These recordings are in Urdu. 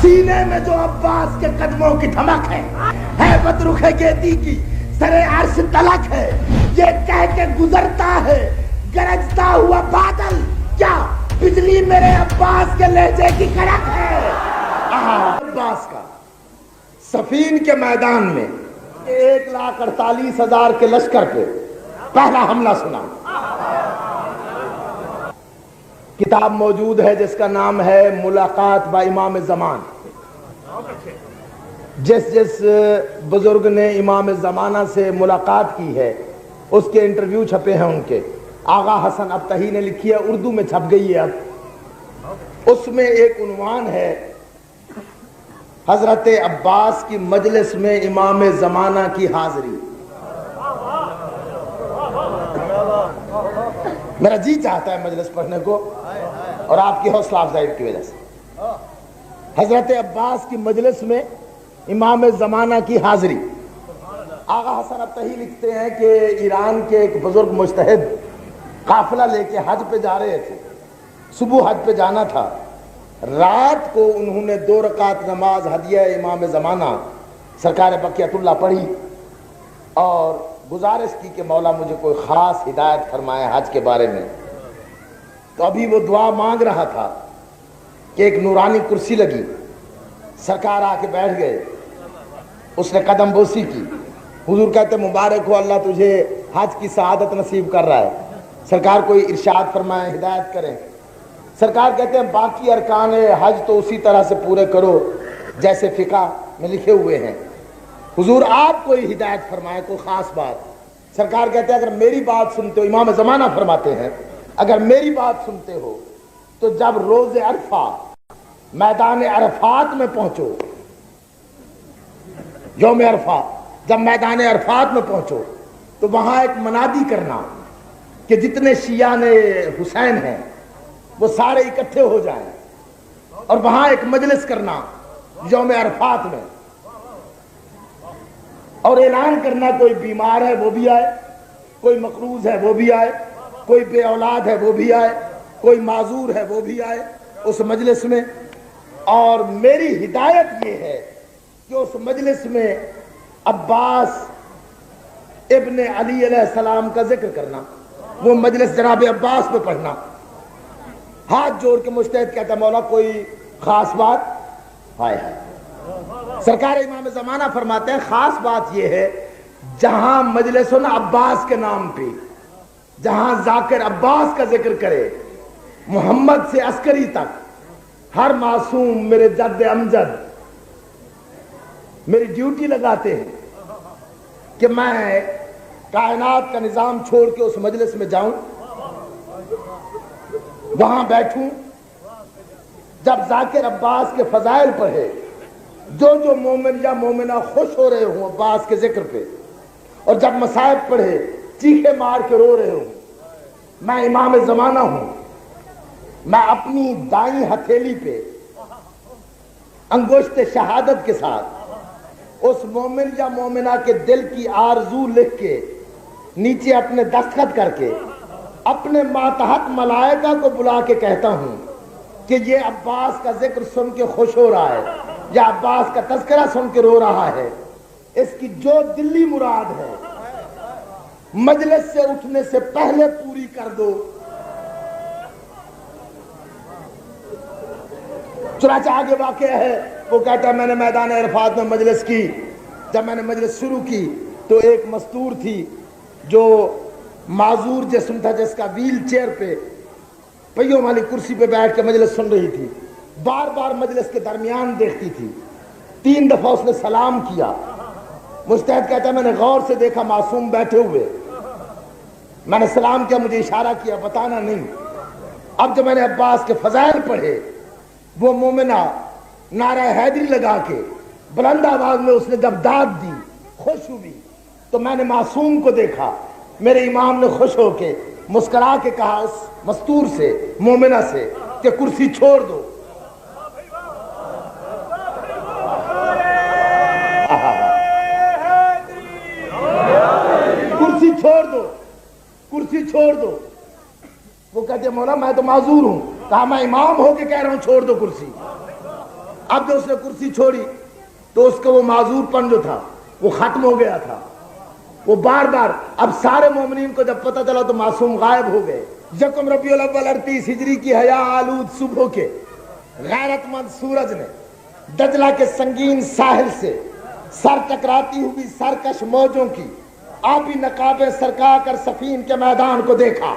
سینے میں جو عباس کے قدموں کی دھمک ہے بدرخ گیتی کی سرے عرش تلک ہے، یہ کہہ کے گزرتا ہے گرجتا ہوا بادل، کیا بجلی میرے عباس کے لہجے کی کڑک ہے۔ عباس کا صفین کے میدان میں 1,48,000 کے لشکر پہ پہلا حملہ سنا۔ کتاب موجود ہے جس کا نام ہے ملاقات با امام زمان۔ جس بزرگ نے امام زمانہ سے ملاقات کی ہے اس کے انٹرویو چھپے ہیں ان کے، آغا حسن ابتہی نے لکھی ہے، اردو میں چھپ گئی ہے اب۔ اس میں ایک عنوان ہے حضرت عباس کی مجلس میں امام زمانہ کی حاضری۔ میرا جی چاہتا ہے مجلس پڑھنے کو اور آپ کی حوصلہ افزائی کی وجہ سے۔ حضرت عباس کی مجلس میں امام زمانہ کی حاضری۔ آغا حسن ابتہی لکھتے ہیں کہ ایران کے ایک بزرگ مجتہد قافلہ لے کے حج پہ جا رہے تھے، صبح حج پہ جانا تھا، رات کو انہوں نے 2 رکعت نماز ہدیہ امام زمانہ سرکار بقیت اللہ پڑھی اور گزارش کی کہ مولا مجھے کوئی خاص ہدایت فرمائے حج کے بارے میں۔ تو ابھی وہ دعا مانگ رہا تھا کہ ایک نورانی کرسی لگی، سرکار آ کے بیٹھ گئے، اس نے قدم بوسی کی، حضور کہتے مبارک ہو اللہ تجھے حج کی سعادت نصیب کر رہا ہے، سرکار کوئی ارشاد فرمائے ہدایت کریں۔ سرکار کہتے ہیں باقی ارکان حج تو اسی طرح سے پورے کرو جیسے فقہ میں لکھے ہوئے ہیں، حضور آپ کوئی ہدایت فرمائے کوئی خاص بات۔ سرکار کہتے ہیں اگر میری بات سنتے ہو، امام زمانہ فرماتے ہیں اگر میری بات سنتے ہو تو جب روز عرفہ میدان عرفات میں پہنچو، یوم عرفہ جب میدان عرفات میں پہنچو تو وہاں ایک منادی کرنا کہ جتنے شیعان حسین ہیں وہ سارے اکٹھے ہو جائیں اور وہاں ایک مجلس کرنا یوم عرفات میں، اور اعلان کرنا کوئی بیمار ہے وہ بھی آئے، کوئی مقروض ہے وہ بھی آئے، کوئی بے اولاد ہے وہ بھی آئے، کوئی معذور ہے وہ بھی آئے اس مجلس میں۔ اور میری ہدایت یہ ہے کہ اس مجلس میں عباس ابن علی علیہ السلام کا ذکر کرنا، وہ مجلس جناب عباس میں پڑھنا۔ ہاتھ جوڑ کے مجتہد کہتا مولا کوئی خاص بات ہے؟ سرکار امام زمانہ فرماتے ہیں خاص بات یہ ہے جہاں مجلس ہو نا عباس کے نام پہ، جہاں ذاکر عباس کا ذکر کرے، محمد سے عسکری تک ہر معصوم میرے جد امجد میری ڈیوٹی لگاتے ہیں کہ میں کائنات کا نظام چھوڑ کے اس مجلس میں جاؤں، وہاں بیٹھوں، جب ذاکر عباس کے فضائل پڑھے، جو مومن یا مومنہ خوش ہو رہے ہوں عباس کے ذکر پہ، اور جب مصائب پڑھے چیخے مار کے رو رہے ہوں، میں امام زمانہ ہوں، میں اپنی دائیں ہتھیلی پہ انگشت شہادت کے ساتھ اس مومن یا مومنہ کے دل کی آرزو لکھ کے نیچے اپنے دستخط کر کے اپنے ماتحت ملائکہ کو بلا کے کہتا ہوں کہ یہ عباس کا ذکر سن کے خوش ہو رہا ہے یا عباس کا تذکرہ سن کے رو رہا ہے، اس کی جو دلی مراد ہے مجلس سے اٹھنے سے پہلے پوری کر دو۔ چنانچہ آگے واقعہ ہے، وہ کہتا ہے میں نے میدان عرفات میں مجلس کی، جب میں نے مجلس شروع کی تو ایک مستور تھی جو معذور جسم تھا، جس کا ویل چیئر پہ پہیوں والی کرسی پہ بیٹھ کے مجلس سن رہی تھی، بار بار مجلس کے درمیان دیکھتی تھی، 3 دفعہ اس نے سلام کیا۔ مجتہد کہتا ہے میں نے غور سے دیکھا معصوم بیٹھے ہوئے، میں نے سلام کیا، مجھے اشارہ کیا بتانا نہیں۔ اب جب میں نے عباس کے فضائل پڑھے، وہ مومنہ نعرہ حیدری لگا کے بلند آواز میں اس نے جب داد دی، خوش ہوئی، تو میں نے معصوم کو دیکھا، میرے امام نے خوش ہو کے مسکرا کے کہا اس مستور سے، مومنہ سے کہ کرسی چھوڑ دو۔ کرسی چھوڑ دو، کرسی چھوڑ دو۔ وہ کہتے مولا میں تو معذور ہوں، کہا میں امام ہو کے کہہ رہا ہوں چھوڑ دو کرسی۔ اب جو اس نے کرسی چھوڑی تو اس کا وہ معذور پن جو تھا وہ ختم ہو گیا تھا. وہ بار بار اب سارے مومنین کو جب پتہ چلا تو معصوم غائب ہو گئے. یکم ربیع الاول 38 ہجری کی حیا آلود صبح کے غیرت مند سورج نے دجلہ کے سنگین ساحل سے سر ٹکراتی ہوئی سرکش موجوں کی آبی نقابیں سرکا کر سفین کے میدان کو دیکھا.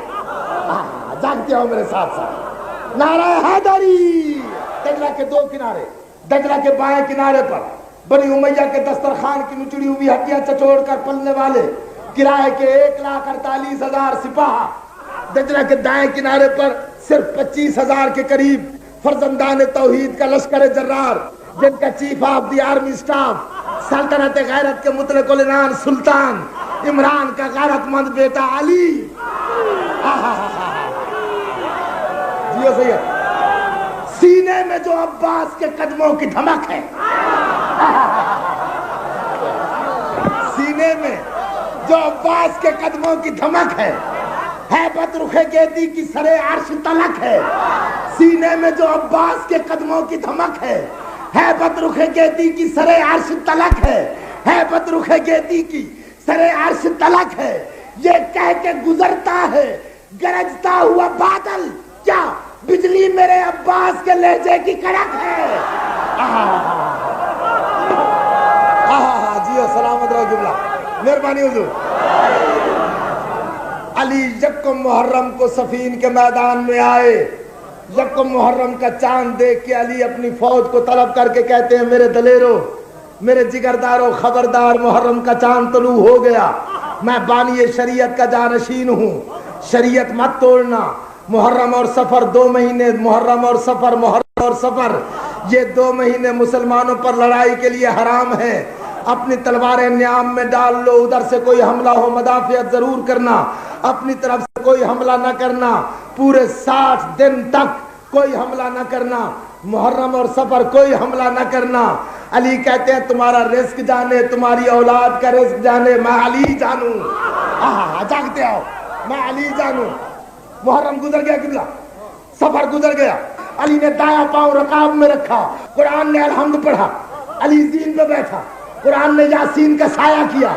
جانتے ہو میرے ساتھ ساتھ نعرہ حیدری. دجلہ کے دو کنارے, دجلہ کے بائیں کنارے پر بنی امیہ کے دسترخوان کی نچڑی ہوئی ہڈیاں چچوڑ کر پلنے والے کرائے کے 1,48,000 سپاہ, دجلہ کے دائیں کنارے پر صرف 25,000 کے قریب فرزندان توحید کا لشکر جرار, جن کا chief of the army staff سلطنت غیرت کے مطلق العنان سلطان عمران کا غیرت مند بیٹا علی. جیو سید, سینے میں جو عباس کے قدموں کی دھمک ہے, سینے میں جو عباس کے قدموں کی دھمک ہے رخ گیدی کی سرے عرش تلک ہے. سینے میں جو عباس کے قدموں کی دھمک ہے رخ گیدی کی سرے عرش تلک ہے, رخ گیدی کی سرے عرش تلک ہے. یہ کہہ کے گزرتا ہے گرجتا ہوا بادل, کیا بجلی میرے عباس کے لہجے کی کڑک ہے. جیو سلامت رہو جملہ, مہربانی حضور. علی یکم محرم کو سفین کے میدان میں آئے. یکم محرم کا چاند دیکھ کے علی اپنی فوج کو طلب کر کے کہتے ہیں میرے دلیروں, میرے جگرداروں, خبردار, محرم کا چاند طلوع ہو گیا. میں بانی شریعت کا جانشین ہوں, شریعت مت توڑنا. محرم اور سفر 2 مہینے, محرم اور سفر یہ 2 مہینے مسلمانوں پر لڑائی کے لیے حرام ہے. اپنی تلواریں نیام میں ڈال لو, ادھر سے کوئی حملہ ہو مدافعت ضرور کرنا, اپنی طرف سے کوئی حملہ نہ کرنا. پورے 60 دن تک کوئی حملہ نہ کرنا, محرم اور سفر کوئی حملہ نہ کرنا. علی کہتے ہیں تمہارا رزق جانے, تمہاری اولاد کا رزق جانے, میں علی جانوں. جاگتے آؤ, میں علی جانوں. محرم گزر گیا, قبلہ سفر گزر گیا. علی نے دایاں پاؤں رکاب میں رکھا, قرآن نے الحمد پڑھا, علی زین پہ بیٹھا, قرآن نے یاسین کا سایہ کیا.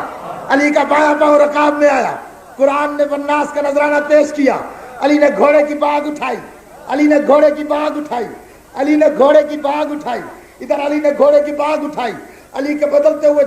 علی کا بایاں پاؤں رکاب میں آیا, قرآن نے والناس کا نذرانہ پیش کیا. علی نے گھوڑے کی باگ اٹھائی, علی نے گھوڑے کی باگ اٹھائی, علی نے گھوڑے کی باگ اٹھائی. ادھر علی نے گھوڑے کی باگ اٹھائی. علی کے بدلتے ہوئے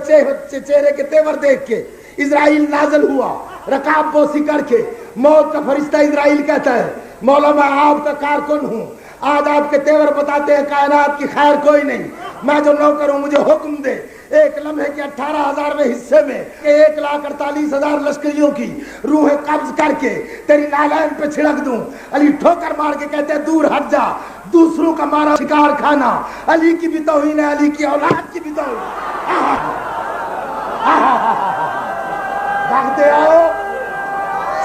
چہرے کے تیور دیکھ کے اسرائیل نازل ہوا, رکاب بوسی کر کے. موت کا فرشتہ اسرائیل کہتا ہے مولا میں آپ کا کارکن ہوں, آج آپ کے تیور بتاتے ہیں کائنات کی خیر کوئی نہیں, میں جو نوکر ہوں مجھے حکم دے ایک لمحے کے 18,000 حصے میں 1,48,000 لشکریوں کی روحیں قبض کر کے تیری نالین پہ چھڑک دوں. علی ٹھوکر مار کے کہتے ہیں دور ہٹ جا, دوسروں کا مارا شکار کھانا. علی کی بھی توہین ہے, علی کی اولاد کی بھی توہین. بھاگتے آؤ,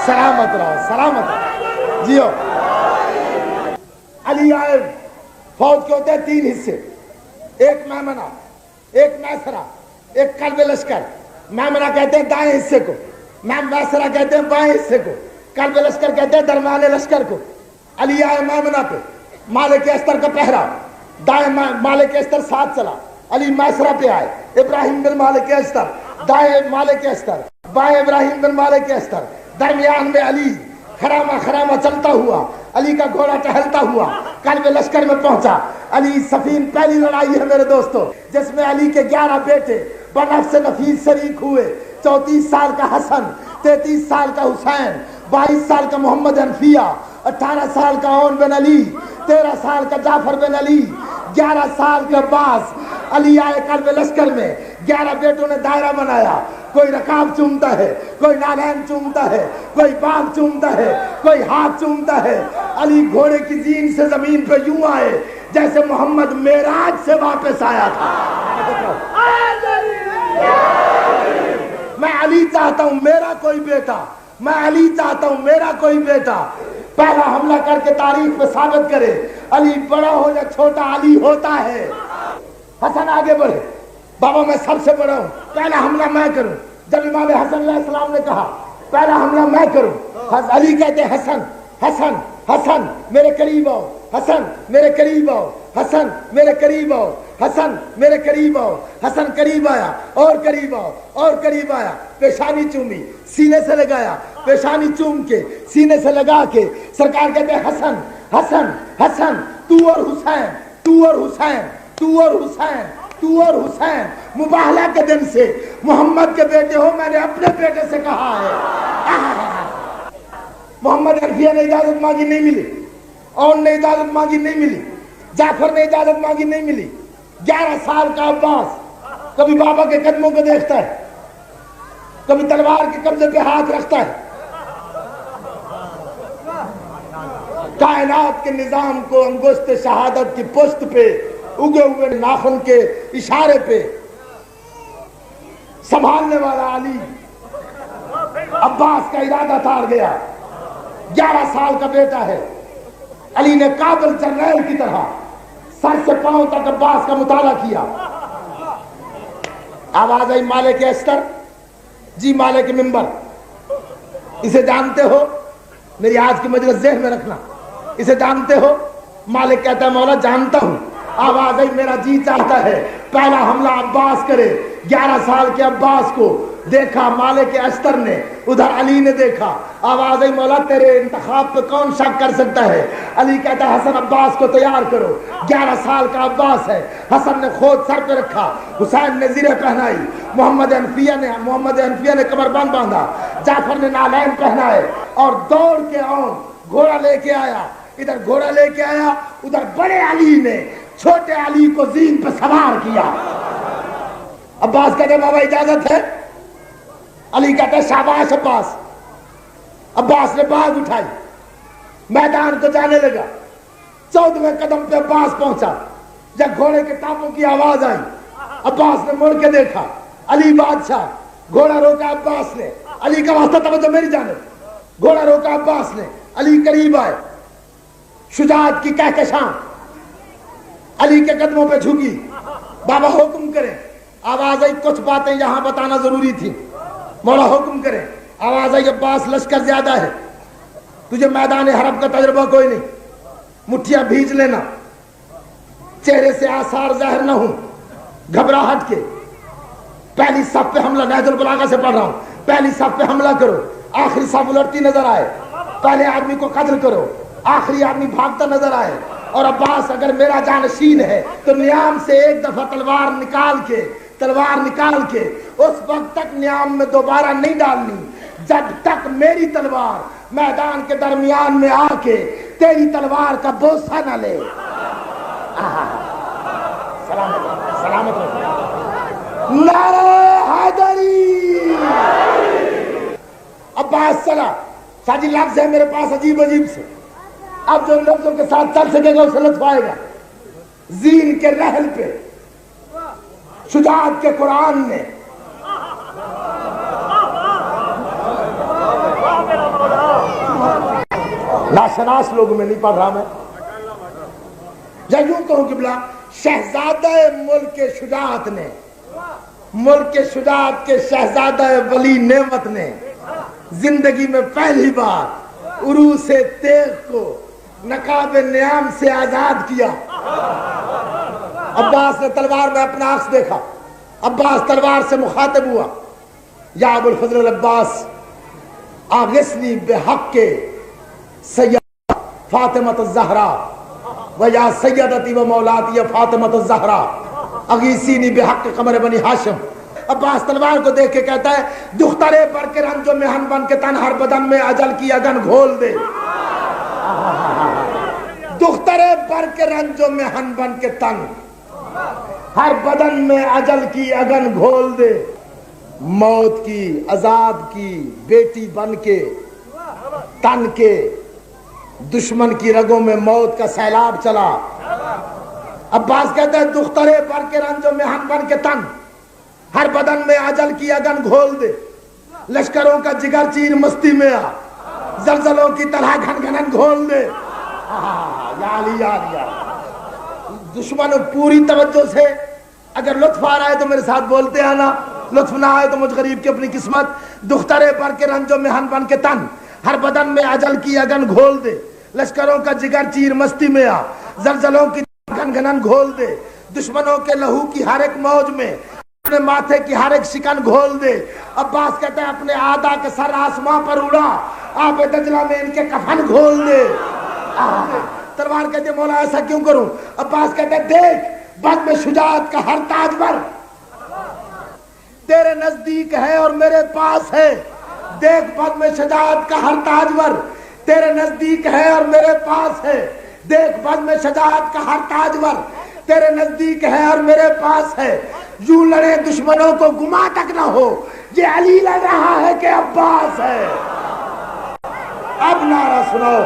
سلامت رہو, سلامت رہو, جیو. علی آئے, فوج کے ہوتے ہیں 3 حصے, ایک میمنہ, ایک میسرہ, ایک قلب لشکر. میمنہ کہتے ہیں دائیں حصے کو, میسرہ کہتے ہیں بائیں حصے کو, قلب لشکر کہتے ہیں درمیان لشکر کو. علی آئے میمنہ پہ, مالک استر کا پہرا, دائیں مالک استر ساتھ چلا. علی میسرہ پہ آئے, ابراہیم بن مالک استر, دائیں مالک استر, بائیں ابراہیم بن مالک استر, درمیان میں علی خرامہ خرامہ چلتا ہوا. علی کا گھوڑا ٹہلتا ہوا قلب لشکر میں پہنچا. علی سفین پہلی لڑائی ہے میرے دوستو جس میں علی کے 11 بیٹے بنفس نفیس شریک ہوئے. 34 سال کا حسن, 33 سال کا حسین, 22 سال کا محمد حنفیہ, 18 سال کا عون بن علی, 13 سال کا جعفر بن علی, 11 سال کا عباس. علی آئے قلب لشکر میں, 11 بیٹوں نے دائرہ بنایا. کوئی رکاب چومتا ہے, کوئی نالین چومتا ہے, کوئی باغ چومتا ہے, کوئی ہاتھ چومتا ہے. علی گھوڑے کی زین سے زمین پہ یوں آئے جیسے محمد معراج سے واپس آیا تھا. میں علی چاہتا ہوں میرا کوئی بیٹا, میں علی چاہتا ہوں میرا کوئی بیٹا پہلا حملہ کر کے تاریخ میں ثابت کرے علی بڑا ہو یا چھوٹا علی ہوتا ہے. حسن آگے بڑھے, بابا میں سب سے بڑا ہوں, پہلا حملہ میں کروں. جب امام حسن علیہ السلام نے کہا پہلا حملہ میں کروں, علی کہتے حسن حسن حسن میرے قریب آؤ, حسن میرے قریب آؤ, حسن میرے قریب آؤ، حسن میرے قریب آؤ۔ حسن قریب آیا اور قریب آؤ اور قریب آیا، پیشانی چومی، سینے سے لگایا، پیشانی چوم کے سینے سے لگا کے سرکار کہتے ہیں حسن حسن حسن تو اور حسین، تو اور حسین، تو اور حسین، تو اور حسین، مباہلہ کے دن سے محمد کے بیٹے ہو، میں نے اپنے بیٹے سے کہا ہے۔ محمد حنفیہ نے اجازت مانگی نہیں ملی، اور نے اجازت مانگی نہیں ملی، جعفر نے اجازت مانگی نہیں ملی۔ 11 سال کا عباس کبھی بابا کے قدموں کو دیکھتا ہے، کبھی تلوار کے قبضے پہ ہاتھ رکھتا ہے، کائنات کے نظام کو انگشت شہادت کی پشت پہ اگے ہوئے ناخن کے اشارے پہ سنبھالنے والا علی عباس کا ارادہ تار گیا۔ 11 سال کا بیٹا ہے، علی نے کابل جرنیل کی طرح سر سے پاؤں تک عباس کا مطالعہ کیا۔ آواز آئی مالک استر، جی مالک منبر، اسے جانتے ہو؟ میری آج کی مجلس ذہن میں رکھنا، اسے جانتے ہو؟ مالک کہتا ہے مولا جانتا ہوں۔ آواز آئی میرا جی چاہتا ہے پہلا حملہ عباس کرے۔ 11 سال کے عباس کو دیکھا مالک استر نے، ادھر علی نے دیکھا۔ آواز آئی مولا تیرے انتخاب پہ کون شک کر سکتا ہے؟ علی کہتا ہے حسن عباس کو تیار کرو۔ 11 سال کا عباس ہے، حسن نے خود سر پہ رکھا، حسین نے زرہ پہنائی، محمد حنفیہ نے کمر بند باندھا، جعفر نے نالین پہنائے اور دوڑ کے آؤں گھوڑا لے کے آیا۔ ادھر گھوڑا لے کے آیا، ادھر بڑے علی نے چھوٹے علی کو زین پہ سوار کیا۔ عباس کہتے ہیں بابا اجازت ہے؟ علی کہتا ہے شاباش عباس۔ عباس نے باغ اٹھائی، میدان کو جانے لگا۔ 14ویں قدم پہ عباس پہنچا، جب گھوڑے کے ٹانپوں کی آواز آئی عباس نے مڑ کے دیکھا، علی بادشاہ۔ گھوڑا روکا عباس نے، علی کا واسطہ توجہ میری جانب، گھوڑا روکا عباس نے، علی قریب آئے، شجاعت کی کہکشاں علی کے قدموں پہ جھکی، بابا حکم کریں۔ آواز آئی کچھ باتیں یہاں بتانا ضروری تھی، مولا حکم کریں۔ آواز آئی عباس لشکر زیادہ ہے، تجھے میدان حرب کا تجربہ کوئی نہیں، مٹھیاں بھیج لینا، چہرے سے آثار ظاہر نہ ہوں، گھبراہٹ کے۔ پہلی صف پہ حملہ، نہج البلاغہ سے پڑھ رہا ہوں، پہلی صف پہ حملہ کرو، آخری صف الٹتی نظر آئے، پہلے آدمی کو قتل کرو، آخری آدمی بھاگتا نظر آئے۔ اور عباس اگر میرا جانشین ہے تو نیام سے ایک دفعہ تلوار نکال کے اس وقت تک نیام میں دوبارہ نہیں ڈالنی جب تک میری تلوار میدان کے درمیان میں آ کے تیری تلوار کا بوسہ نہ لے۔ سلامت رہو۔ نعرہ حیدری۔ عباس چلا، ساجی لفظ ہے میرے پاس عجیب سے، اب جو لفظوں کے ساتھ چل سکے گا اسے لطف آئے گا۔ زین کے رحل پہ شجاعت کے قرآن نے ناشناس لوگوں میں نہیں پڑھ رہا میں، یا یوں کہوں قبلہ شہزادہ ملک شجاعت نے، ملک شجاعت کے شہزادہ ولی نعمت نے زندگی میں پہلی بار عروس تیغ کو نقاب نیام سے آزاد کیا۔ عباس نے تلوار میں اپنا عکس دیکھا، عباس تلوار سے مخاطب ہوا، یا ابو الفضل العباس آغثنی بحق سیدہ فاطمۃ الزہرا و یا سیدتی و مولاتی فاطمۃ الزہرا اغیثینی بحق قمر بنی ہاشم۔ عباس تلوار کو دیکھ کے کہتا ہے دخترے پر کے رنج و محن بن کے تن ہر بدن میں اجل کی اگن گھول دے۔ دخترے پر کے رنج و محن بن کے تن ہر بدن میں اجل کی اگن گھول دے۔ موت کی عذاب کی بیٹی بن کے تن کے دشمن کی رگوں میں موت کا سیلاب چلا۔ عباس کہتا ہے دخترے پر کے رنج و محن بن کے تن ہر بدن میں اجل کی اگن گھول دے۔ لشکروں کا جگر چیر مستی میں آ، زلزلوں کی طرح گھن گھنن گھول دے۔ یا علی یا علی۔ دشمن پوری توجہ سے، اگر لطف آ رہا ہے تو میرے ساتھ بولتے آنا، لطف نہ آئے تو مجھ غریب کی اپنی قسمت۔ دخترے پر کے رنج و محن بن کے تن ہر بدن میں اجل کی اگن گھول دے، لشکروں کا جگر چیر مستی میں آ، زلزلوں کی گنگنن گھول دے، دشمنوں کے لہو کی ہر ایک موج میں اپنے ماتھے کی ہر ایک شکن گھول دے۔ عباس کہتے ہیں اپنے آدھا کے سر آسمان پر اڑا، آب دجلہ میں ان کے کفن گھول دے۔ تلوار کہتے ہیں مولا ایسا کیوں کروں؟ عباس کہتے ہیں دیکھ بزم شجاعت کا ہر تاجور تیرے نزدیک ہے اور میرے پاس ہے، دیکھ بزم شجاعت کا ہر تاجور تیرے نزدیک ہے اور میرے پاس ہے، دیکھ بزم شجاعت کا ہر تاجور تیرے نزدیک ہے اور میرے پاس ہے، یوں لڑے دشمنوں کو گما تک نہ ہو، یہ علی لڑ رہا ہے کہ عباس ہے۔ اب نعرہ سنو۔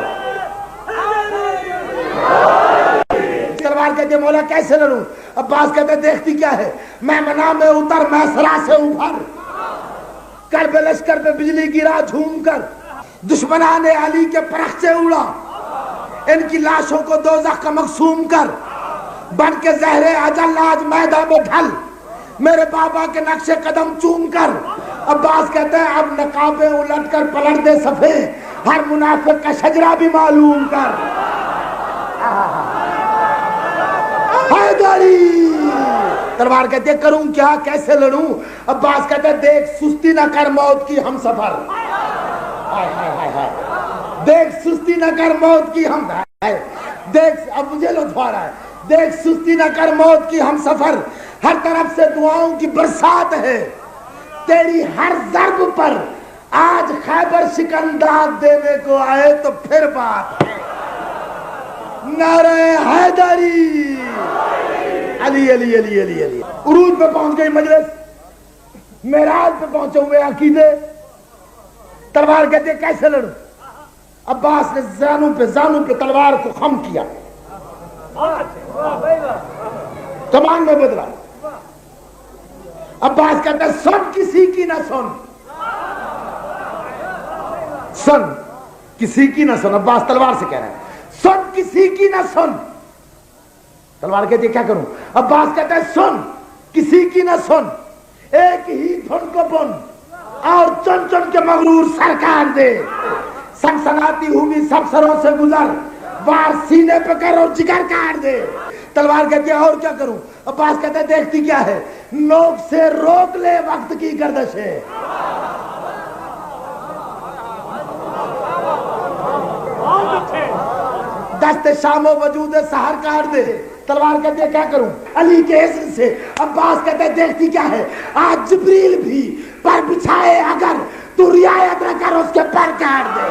تلوار کہتے ہیں مولا کیسے لڑوں؟ عباس کہتے ہیں دیکھتی کیا ہے، میں منا میں اتر میسرا سے ابھر، کرب لشکر پہ بجلی گرا جھوم کر، دشمنان علی کے پرخ سے اڑا، ان کی لاشوں کو دوزخ کا مقسوم کر، بن کے زہر اجل آج میدان میں ڈھل، میرے بابا کے نقش قدم چوم کر۔ عباس کہتے ہیں اب نقابیں الٹ کر پلٹ دے صفے، ہر منافق کا شجرہ بھی معلوم کر۔ حیدری تلوار کہتے ہیں کروں کیا، کیسے لڑوں؟ عباس کہتے ہیں دیکھ سستی نہ کر موت کی ہم سفر، دیکھ سستی نہ کر موت کی ہم دیکھ، اب مجھے لطف آ رہا ہے، دیکھ سستی نہ کر موت کی ہم سفر، ہر طرف سے دعاؤں کی برسات ہے، تیری ہر ضرب پر آج خیبر شکندات دینے کو آئے تو پھر بات ہے۔ نعرہ حیدری، علی علی علی علی علی۔ عروج پہ پہنچ گئی مجلس، معراج پہ پہنچے ہوئے عقیدے۔ تلوار کہتے ہیں کیسے لڑوں؟ عباس نے زانوں پہ تلوار کو خم کیا، کمان میں بدلا۔ عباس کہتے ہیں سن کسی کی نہ سن، سن کسی کی نہ سن۔ عباس تلوار سے کہہ رہے ہیں سن کسی کی نہ سن۔ تلوار کہتی ہے کیا کروں؟ عباس کہتا ہے سن کسی کی نہ سن، ایک ہی دھن کو بن اور چن چن کے مغرور سرکار دے، سنسناتی ہوئی سب سروں سے گزر، وار سینے پہ کر اور جگر کاٹ دے۔ تلوار کہتی ہے اور کیا کروں؟ عباس کہتا ہے دیکھتی کیا ہے، نوک سے روک لے وقت کی گردشیں۔ دست شام و وجود سحر کاٹ دے۔ تلوار کہتے ہیں کیا کروں؟ علی کے اذن سے۔ عباس کہتے ہیں دیکھتی کیا ہے، آج جبریل بھی پر بچھائے اگر تو رعایت نہ کر اس کے پر کاٹ دے۔